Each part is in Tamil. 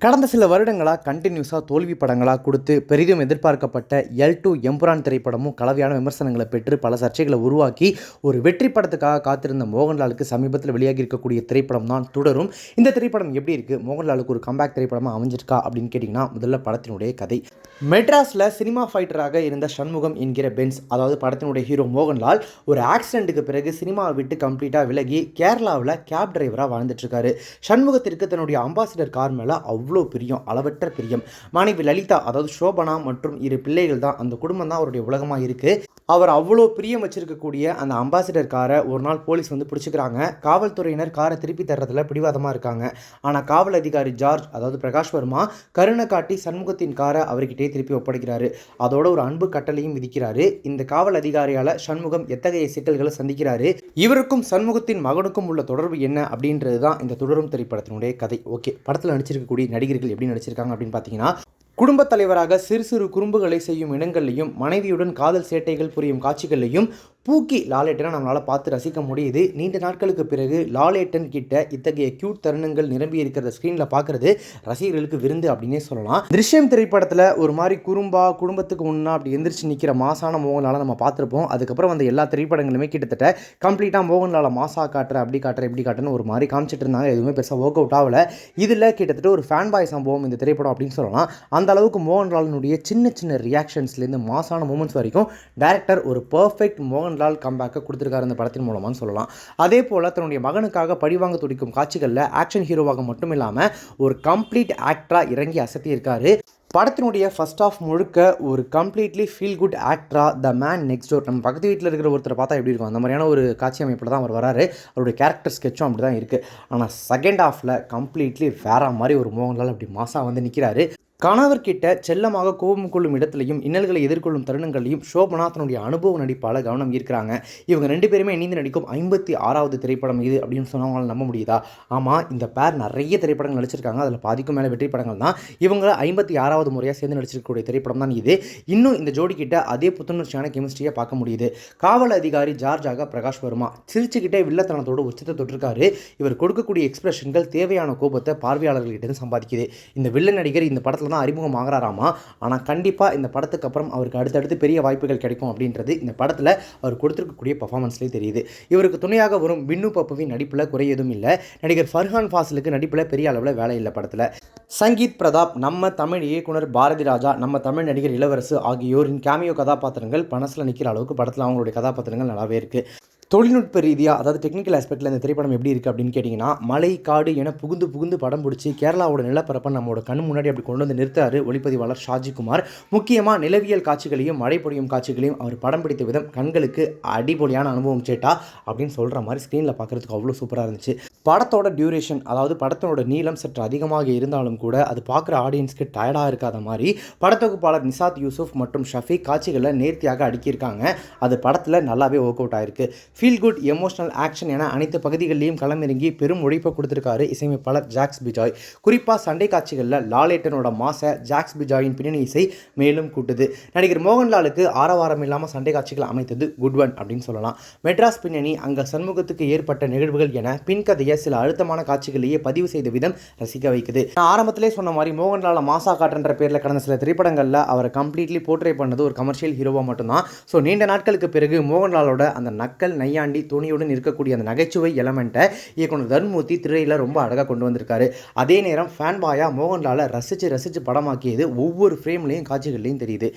கடந்த சில வருடங்களாக கண்டினியூஸாக தோல்வி படங்களாக கொடுத்து பெரிதும் எதிர்பார்க்கப்பட்ட எல்2 எம்புரான் திரைப்படமும் கலவையான விமர்சனங்களை பெற்று பல சர்ச்சைகளை உருவாக்கி ஒரு வெற்றி படத்துக்காக காத்திருந்த மோகன்லாலுக்கு சமீபத்தில் வெளியாகி இருக்கக்கூடிய திரைப்படம் தான் தொடரும். இந்த திரைப்படம் எப்படி இருக்குது, மோகன்லாலுக்கு ஒரு கம்பேக் திரைப்படமாக அமைஞ்சிருக்கா அப்படின்னு கேட்டிங்கன்னா, முதல்ல படத்தினுடைய கதை. மெட்ராஸில் சினிமா ஃபைட்டராக இருந்த சண்முகம் என்கிற பென்ஸ், அதாவது படத்தினுடைய ஹீரோ மோகன்லால், ஒரு ஆக்சிடென்ட்டுக்கு பிறகு சினிமாவை விட்டு கம்ப்ளீட்டாக விலகி கேரளாவில் கேப் டிரைவராக வாழ்ந்துட்டுருக்காரு. சண்முகத்திற்கு தன்னுடைய அம்பாசிடர் கார் மேலே அவ்வளோ பிரியம், அளவற்ற பிரியம். மனைவி லலிதா, அதாவது சோபனா மற்றும் 2 பிள்ளைகள் தான், அந்த குடும்பம் தான் அவருடைய உலகமாக இருக்குது. அவர் அவ்வளோ பிரியம் வச்சிருக்கக்கூடிய அந்த அம்பாசிடர் காரை ஒரு நாள் போலீஸ் வந்து பிடிச்சிக்கிறாங்க. காவல்துறையினர் காரை திருப்பி தர்றதுல பிடிவாதமாக இருக்காங்க. ஆனால் காவல் அதிகாரி ஜார்ஜ், அதாவது பிரகாஷ் வர்மா, கருணை காட்டி சண்முகத்தின் காரை அவர்கிட்டே திருப்பி ஒப்படைக்கிறாரு. அதோட ஒரு அன்பு கட்டளையும் விதிக்கிறாரு. இந்த காவல் அதிகாரியால் சண்முகம் எத்தகைய சிக்கல்களை சந்திக்கிறாரு, இவருக்கும் சண்முகத்தின் மகனுக்கும் உள்ள தொடர்பு என்ன அப்படின்றது தான் இந்த தொடரும் திரைப்படத்தினுடைய கதை. ஓகே, படத்தில் நடிச்சிருக்கக்கூடிய நடிகர்கள் எப்படி நடிச்சிருக்காங்க அப்படின்னு பார்த்தீங்கன்னா, குடும்பத் தலைவராக சிறு சிறு குறும்புகளை செய்யும் இடங்கள்லையும் மனைவியுடன் காதல் சேட்டைகள் புரியும் காட்சிகள்லையும் பூக்கி லாலேட்டனை நம்மளால் பார்த்து ரசிக்க முடியுது. நீண்ட நாட்களுக்கு பிறகு லாலேட்டன் கிட்ட இத்தகைய கியூட் தருணங்கள் நிரம்பி இருக்கிறத ஸ்க்ரீனில் பார்க்குறது ரசிகர்களுக்கு விருந்து அப்படின்னே சொல்லலாம். திருஷ்யம் திரைப்படத்தில் ஒரு மாதிரி குறும்பா குடும்பத்துக்கு முன்னா அப்படி எந்திரிச்சு நிற்கிற மாசான மோகன்லாலை நம்ம பார்த்துருப்போம். அதுக்கப்புறம் வந்து எல்லா திரைப்படங்களுமே கிட்டத்தட்ட கம்ப்ளீட்டாக மோகன்லாலை மாசா காட்டுற அப்படி காட்டுற இப்படி காட்டுன்னு ஒரு மாதிரி காமிச்சிட்டு இருந்தாங்க. எதுவுமே பெருசாக ஒர்க் அவுட் ஆகலை. இதில் கிட்டத்தட்ட ஒரு ஃபேன் பாய் சம்பவம் இந்த திரைப்படம் அப்படின்னு சொல்லலாம். அந்த அளவுக்கு மோகன்லாலினுடைய சின்ன சின்ன ரியாக்ஷன்ஸ்லேருந்து மாசான மூமெண்ட்ஸ் வரைக்கும் டைரக்டர் ஒரு பர்ஃபெக்ட் மோகன்லால் கம்பேக்கை கொடுத்துருக்காரு இந்த படத்தின் மூலமாக சொல்லலாம். அதே போல் தன்னுடைய மகனுக்காக பழிவாங்க துடிக்கும் காட்சிகளில் ஆக்ஷன் ஹீரோவாக மட்டும் இல்லாமல் ஒரு கம்ப்ளீட் ஆக்டராக இறங்கி அசத்தியிருக்காரு. படத்தினுடைய ஃபர்ஸ்ட் ஆஃப் முழுக்க ஒரு கம்ப்ளீட்லி ஃபீல் குட் ஆக்டரா த மேன் நெக்ஸ்ட் டோர், நம்ம பக்கத்து வீட்டில் இருக்கிற ஒருத்தரை பார்த்தா எப்படி இருக்கும் அந்த மாதிரியான ஒரு காட்சி அமைப்பில் தான் அவர் வராரு. அவருடைய கேரக்டர் ஸ்கெட்சும் அப்படி தான் இருக்குது. ஆனால் செகண்ட் ஹாஃபில் கம்ப்ளீட்லி வேற மாதிரி ஒரு மோகன்லால் அப்படி மாசாக வந்து நிற்கிறாரு. கணவர்கிட்ட செல்லமாக கோபம் கொள்ளும் இடத்துலையும் இன்னல்களை எதிர்கொள்ளும் தருணங்களையும் சோபனா தன்னுடைய அனுபவ நடிப்பால் கவனம் ஈர்க்கிறாங்க. இவங்க 2 பேருமே இணைந்து நடிக்கும் 56வது திரைப்படம் இது அப்படின்னு சொன்னவங்களால நம்ப முடியுதா? ஆமாம், இந்த பேர் நிறைய திரைப்படங்கள் நடிச்சிருக்காங்க. அதில் பாதிக்கும் மேலே வெற்றி படங்கள் தான். இவங்க 56வது முறையாக சேர்ந்து நடிச்சிருக்கக்கூடிய திரைப்படம் தான் இது. இன்னும் இந்த ஜோடி கிட்ட அதே புத்துணர்ச்சியான கெமிஸ்ட்ரியை பார்க்க முடியுது. காவல் அதிகாரி ஜார்ஜாக பிரகாஷ் வர்மா சிரிச்சுக்கிட்டே வில்லத்தனத்தோடு உச்சத்தை தொட்டிருக்காரு. இவர் கொடுக்கக்கூடிய எக்ஸ்பிரஷன்கள் தேவையான கோபத்தை பார்வையாளர்கள்கிட்ட சம்பாதிக்குது. இந்த வில்லன் நடிகர் இந்த படத்தில் தான் அறிமுகம் ஆகிறாராமா. ஆனால் கண்டிப்பாக இந்த படத்துக்கு அப்புறம் அவருக்கு அடுத்தடுத்து பெரிய வாய்ப்புகள் கிடைக்கும் அப்படின்றது இந்த படத்தில் அவர் கொடுத்துருக்கக்கூடிய பர்ஃபார்மன்ஸ்லேயே தெரியுது. இவருக்கு துணையாக வரும் பின்னு பப்புவின் நடிப்பில் குறை எதுவும் இல்லை. நடிகர் ஃபர்ஹான் ஃபாசிலுக்கு நடிப்பில் பெரிய அளவில் வேலை இல்லை படத்தில். சங்கீத் பிரதாப், நம்ம தமிழ் இயக்குனர் பாரதி ராஜா, நம்ம தமிழ் நடிகர் இளவரசு ஆகியோரின் கேமியோ கதாபாத்திரங்கள் பணத்தில் நிற்கிற அளவுக்கு படத்தில் அவங்களுடைய கதாபாத்திரங்கள் நல்லாவே இருக்குது. தொழில்நுட்ப ரீதியாக, அதாவது டெக்னிக்கல் ஆஸ்பெக்டில் இந்த திரைப்படம் எப்படி இருக்குது அப்படின்னு கேட்டிங்கன்னா, மலை காடு என புகுந்து புகுந்து படம் பிடிச்சி கேரளாவோட நிலப்பரப்பை நம்மளோட கண் முன்னாடி அப்படி கொண்டு வந்து நிறுத்தாரு ஒளிப்பதிவாளர் ஷாஜிகுமார். முக்கியமாக நிலவியல் காட்சிகளையும் மழை பொழியும் காட்சிகளையும் அவர் படம் பிடித்த விதம் கண்களுக்கு அடிப்பொலியான அனுபவம் சேட்டா அப்படின்னு சொல்கிற மாதிரி ஸ்க்ரீனில் பார்க்குறதுக்கு அவ்வளோ சூப்பராக இருந்துச்சு. படத்தோட டியூரேஷன், அதாவது படத்தோட நீளம் சற்று அதிகமாக இருந்தாலும் கூட அது பார்க்குற ஆடியன்ஸ்க்கு டயர்டாக இருக்காத மாதிரி படத்தொகுப்பாளர் நிசாத் யூசுப் மற்றும் ஷஃபீக் காட்சிகளை நேர்த்தியாக அடுக்கியிருக்காங்க. அது படத்தில் நல்லாவே ஒர்க் அவுட் ஆயிருக்கு. ஃபீல் குட், எமோஷனல், ஆக்ஷன் என அனைத்து பகுதிகளிலையும் களமிறங்கி பெரும் உழைப்பை கொடுத்திருக்காரு இசையமைப்பாளர் ஜாக்ஸ் பிஜாய். குறிப்பாக சண்டை காட்சிகளில் லாலேட்டனோட மாச ஜாக்ஸ் பிஜாயின் பின்னணி இசை மேலும் கூட்டுது. நடிகர் மோகன்லாலுக்கு ஆரவாரம் இல்லாமல் சண்டை காட்சிகள் அமைத்தது குட் ஒன் அப்படின்னு சொல்லலாம். மெட்ராஸ் பின்னணி, அங்கே சண்முகத்துக்கு ஏற்பட்ட நிகழ்வுகள் என பின்கதையை சில அழுத்தமான காட்சிகளையே பதிவு செய்த விதம் ரசிக்க வைக்குது. நான் ஆரம்பத்திலே சொன்ன மாதிரி மோகன்லால மாசா காட்டுன்ற பேரில் கடந்த சில திரைப்படங்களில் அவரை கம்ப்ளீட்லி போர்ட்ரே பண்ணது ஒரு கமர்ஷியல் ஹீரோவாக மட்டும்தான். ஸோ நீண்ட நாட்களுக்கு பிறகு மோகன்லாலோட அந்த நக்கல் நையாண்டி துணியுடன் இருக்கக்கூடிய அந்த நகைச்சுவை எலமெண்ட்டை இயக்குனர் தர்மூர்த்தி திரையில் ரொம்ப அழகாக கொண்டு வந்திருக்காரு. அதே நேரம் ஃபேன் பாயா மோகன்லாலை ரசித்து படமாக்கியது ஒவ்வொரு ஃப்ரேம்லையும் காட்சிகள்லையும் தெரியுது.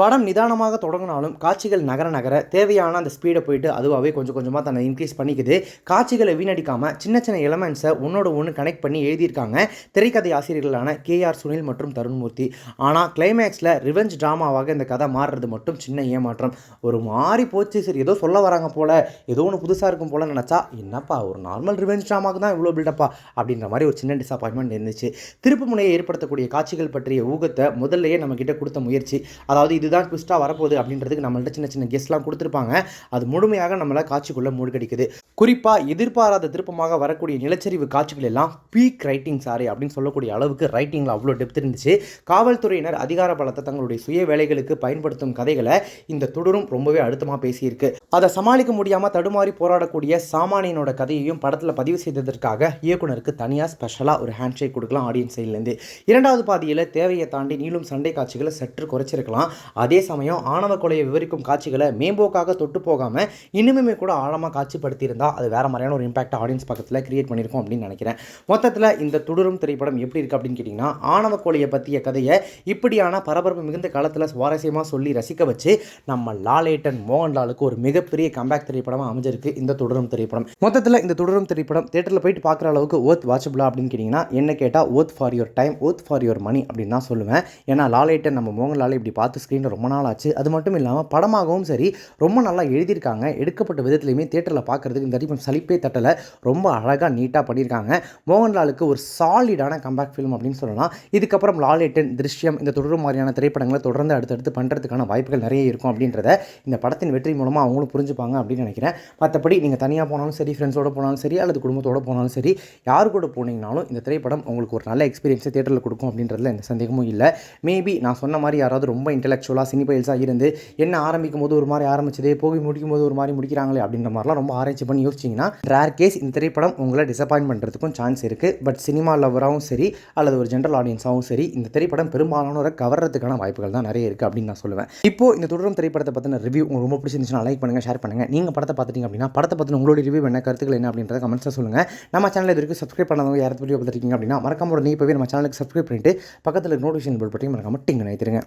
படம் நிதானமாக தொடங்கினாலும் காட்சிகள் நகர நகர தேவையான அந்த ஸ்பீடை போயிட்டு அதுவாகவே கொஞ்சம் கொஞ்சமாக தன்னை இன்க்ரீஸ் பண்ணிக்குது. காட்சிகளை வீணடிக்காமல் சின்ன சின்ன எலமெண்ட்ஸை ஒன்னோட ஒன்று கனெக்ட் பண்ணி எழுதியிருக்காங்க திரைக்கதை ஆசிரியர்களான KR சுனில் மற்றும் தருண்மூர்த்தி. ஆனால் கிளைமேக்ஸில் ரிவெஞ்ச் ட்ராமாவாக இந்த கதை மாறுறது மட்டும் சின்ன ஏமாற்றம். ஒரு மாறி போச்சு, சரி ஏதோ சொல்ல வராங்க போல், ஏதோ ஒன்று புதுசாக இருக்கும் போல் நினச்சா, என்னப்பா ஒரு நார்மல் ரிவெஞ்ச் ட்ராமாவுக்கு தான் இவ்வளோ பில்டப்பா அப்படின்ற மாதிரி ஒரு சின்ன டிசப்பாயின்மெண்ட் இருந்துச்சு. திருப்பு முனையை ஏற்படுத்தக்கூடிய காட்சிகள் பற்றிய ஊகத்தை முதல்லையே நம்மக்கிட்ட கொடுத்த முயற்சி, அதாவது இதுதான் ட்விஸ்ட்டாக வரப்போகுது அப்படின்றதுக்கு நம்மள்ட்ட சின்ன சின்ன கெஸ்ட்லாம் கொடுத்துருப்பாங்க. அது முழுமையாக நம்மளை காட்சிக்குள்ளே மூழ்கடிக்குது. குறிப்பாக எதிர்பாராத திருப்பமாக வரக்கூடிய நிலச்சரிவு காட்சிகள் எல்லாம் பீக் ரைட்டிங் சாரி அப்படின்னு சொல்லக்கூடிய அளவுக்கு ரைட்டிங்கில் அவ்வளோ டெப்த் இருந்துச்சு. காவல்துறையினர் அதிகார பலத்தை தங்களுடைய சுய வேலைகளுக்கு பயன்படுத்தும் கதைகளை இந்த தொடரும் ரொம்பவே அழுத்தமாக பேசியிருக்கு. அதை சமாளிக்க முடியாமல் தடுமாறி போராடக்கூடிய சாமானியனோட கதையையும் படத்தில் பதிவு செய்ததற்காக இயக்குனருக்கு தனியாக ஸ்பெஷலாக ஒரு ஹேண்ட் ஷேக் கொடுக்கலாம் ஆடியன்ஸ் சைட்லேருந்து. இரண்டாவது பாதியில் தேவையை தாண்டி நீளும் சண்டை காட்சிகளை சற்று குறைச்சிருக்கலாம். அதே சமயம் ஆணவ கொலையை விவரிக்கும் காட்சிகளை மேம்போக்காக தொட்டு போகாமல் இன்னுமே கூட ஆழமாக காட்சிப்படுத்தியிருந்தால் அது வேறு மாதிரியான ஒரு இம்பாக்ட் ஆடியன்ஸ் பக்கத்தில் கிரியேட் பண்ணியிருக்கோம் அப்படின்னு நினைக்கிறேன். மொத்தத்தில் இந்த துடுரும் திரைப்படம் எப்படி இருக்குது அப்படின்னு கேட்டிங்கன்னா, ஆணவ கொலையை பற்றிய கதையை இப்படியான பரபரப்பு மிகுந்த காலத்தில் சுவாரஸ்யமாக சொல்லி ரசிக்க வச்சு நம்ம லாலேட்டன் மோகன்லாலுக்கு ஒரு மிகப்பெரிய கம்பேக் திரைப்படமாக அமைஞ்சிருக்கு இந்த துடுரும் திரைப்படம். மொத்தத்தில் இந்த துடுரும் திரைப்படம் தேட்டரில் போயிட்டு பார்க்குற அளவுக்கு ஓத் வாட்சபிளா அப்படின்னு கேட்டிங்கன்னா, என்ன கேட்டால் worth for your time, worth for your money அப்படின்னு தான் சொல்லுவேன். ஏன்னா லாலேட்டன் நம்ம மோகன்லாலை இப்படி பார்த்து ஸ்க்ரீனில் ரொம்ப நாள் ஆச்சு. அது மட்டும் இல்லாமல் படமாகவும் சரி ரொம்ப நல்லா எழுதியிருக்காங்க. எடுக்கப்பட்ட விதத்துலையுமே தேட்டரில் பார்க்குறதுக்கு இந்த திரைப்படம் சலிப்பே தட்டலை. ரொம்ப அழகாக நீட்டாக பண்ணியிருக்காங்க. மோகன்லாலுக்கு ஒரு சாலிடான கம்பேக் ஃபிலிம் அப்படின்னு சொல்லலாம். இதுக்கப்புறம் லாலேட்டன், திருஷ்யம், இந்த தொடரும் மாதிரியான திரைப்படங்களை தொடர்ந்து அடுத்தடுத்து பண்ணுறதுக்கான வாய்ப்புகள் நிறைய இருக்கும் அப்படின்றத இந்த படத்தின் வெற்றி மூலமாக அவங்களும் புரிஞ்சுப்பாங்க அப்படின்னு நினைக்கிறேன். மற்றபடி நீங்கள் தனியாக போனாலும் சரி, ஃப்ரெண்ட்ஸோடு போனாலும் சரி, அல்லது குடும்பத்தோடு போனாலும் சரி, யார் கூட போனீங்கனாலும் இந்த திரைப்படம் உங்களுக்கு ஒரு நல்ல எக்ஸ்பீரியன்ஸை தேட்டரில் கொடுக்கும் அப்படின்றதுல எந்த சந்தேகமும் இல்லை. மேபி நான் சொன்ன மாதிரி யாராவது ரொம்ப இன்டெலெக்சுவலாக சினிபைல்ஸாக இருந்து என்ன ஆரம்பிக்கும் போது ஒரு மாதிரி ஆரம்பிச்சதே போய் முடிக்கும் போது ஒரு மாதிரி முடிக்கிறாங்களே அப்படின்ற மாதிரிலாம் ரொம்ப ஆராய்ச்சி பண்ணி யோசிச்சிங்கன்னா ரேர் கேஸ் இந்த திரைப்படம் உங்களை டிசப்பாயின்ட் பண்ணுறதுக்கும் சான்ஸ் இருக்குது. பட் சினிமா லவராகவும் சரி அல்லது ஒரு ஜென்ரல் ஆடியன்ஸாகவும் சரி இந்த திரைப்படம் பெரும்பாலானோரை கவர்றதுக்கான வாய்ப்புகள் தான் நிறைய இருக்குது அப்படின்னு நான் சொல்லுவேன். இப்போ இந்த தொடரும் திரைப்படத்தை பற்றின ரிவ்யூ உங்களுக்கு ரொம்ப பிடிச்சிருந்துச்சுன்னா லைக் பண்ணுங்கள், ஷேர் பண்ணுங்கள். நீங்கள் படத்தை பார்த்துட்டீங்க அப்படின்னா படத்தை பற்றின உங்களுடைய ரிவ்யூ என்ன, கருத்துக்கள் என்ன அப்படின்றத கமெண்ட்ஸில் சொல்லுங்கள். நம்ம சேனல் இது வரைக்கும் சப்ஸ்கிரைப் பண்ணாதவங்க யாராவது வீடியோ பார்த்துருக்கீங்க அப்படின்னா மறக்காம நீ இப்போவே நம்ம சேனலுக்கு சப்ஸ்கிரைப் பண்ணிட்டு பக்கத்தில் நோட்டிஃபிகேஷன் பெல் பட்டன் மறக்காம டிங் நினைத்துருங்க.